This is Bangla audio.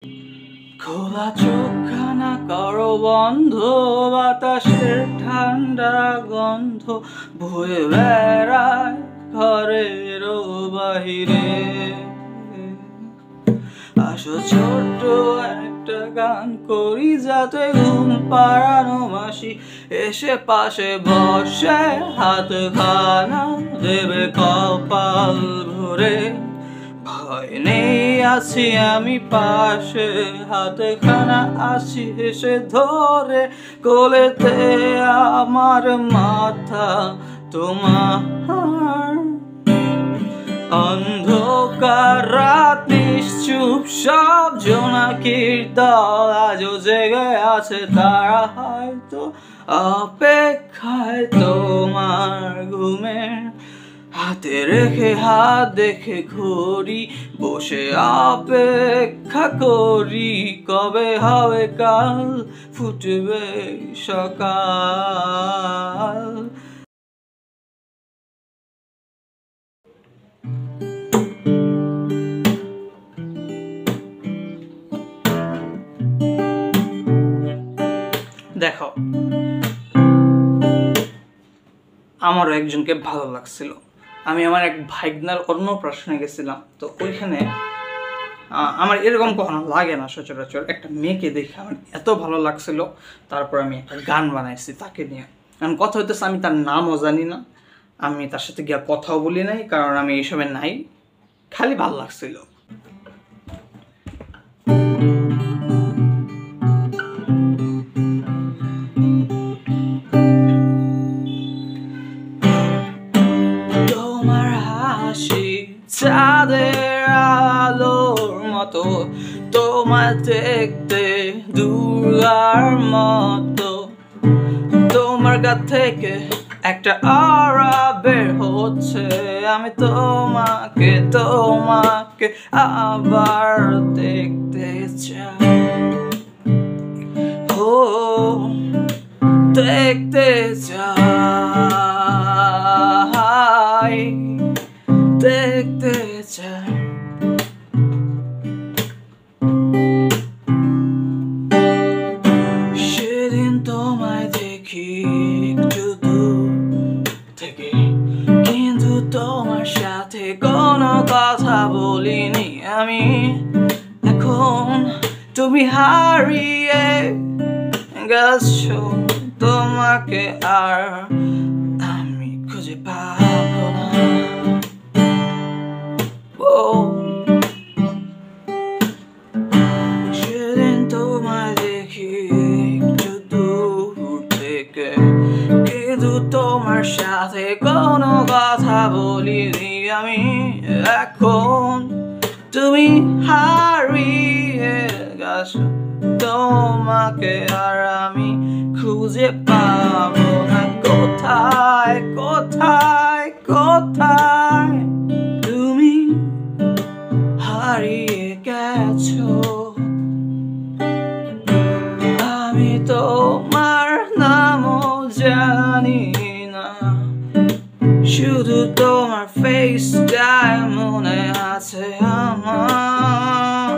খোলা চোখখানা করো বন্ধ, বাতাসের ঠান্ডা গন্ধ বয়ে বেড়ায় ঘরের বাহিরে। আসো ছোট্ট একটা গান করি, যাতে ঘুম পাড়ানো মাসি এসে পাশে বসে হাত খানা দেবে কপাল ভরে। ভয় নেই, আছি আমি পাশে, হাতে খানা আসি এসে ধরে। কোলেতে আমার মাথা তোমার, অন্ধকার রাত নিশ্চুপ, সব জোনাকির দল আজও জেগে আছে, তারা হয়তো অপেক্ষায় তোমার ঘুমের। হাতে রেখে হাত দেখে ঘড়ি, বসে অপেক্ষা করি, কবে হবে কাল, ফুটবে সকাল। দেখো, আমারও একজনকে ভালো লাগছিল। আমি আমার এক ভাইগনার অন্নপ্রাশনে গেছিলাম, তো ওইখানে আমার এরকম কখনো লাগে না সচরাচর। একটা মেয়েকে দেখে আমার এত ভালো লাগছিল, তারপর আমি একটা গান বানাইছি তাকে নিয়ে। কারণ কথা হইতেছে, আমি তার নামও জানি না, আমি তার সাথে গিয়ে কথাও বলি নাই, কারণ আমি এইসবে নাই, খালি ভালো লাগছিল। তোমার হাসি চাঁদের আলোর মতো, তোমার দেখতে দুর্গার মতো। তোমার গা থেকে একটা অরা বের হচ্ছে, আমি তোমাকে তোমাকে আবার দেখতে চাই। ও দেখতে চাই, দেখতে চাই। সেদিন তোমায় দেখি একটু দূর থেকে, কিন্তু তোমার সাথে কোনো কথা বলিনি আমি। এখন তুমি হারিয়ে গেছো, তোমাকে আর আমি খুঁজে পাবো না। সেদিন তোমায় দেখি একটু দূর থেকে, কিন্তু তোমার সাথে কোনো কথা বলিনি আমি। এখন তুমি হারিয়ে গেছো, তোমাকে আর আমি খুঁজে পাবো না। কোথায় কোথায় কোথায় তুমি হারিয়ে গেছো? আমি তোমার নামও জানি না, শুধু তোমার ফেসটাই মনে আছে আমার।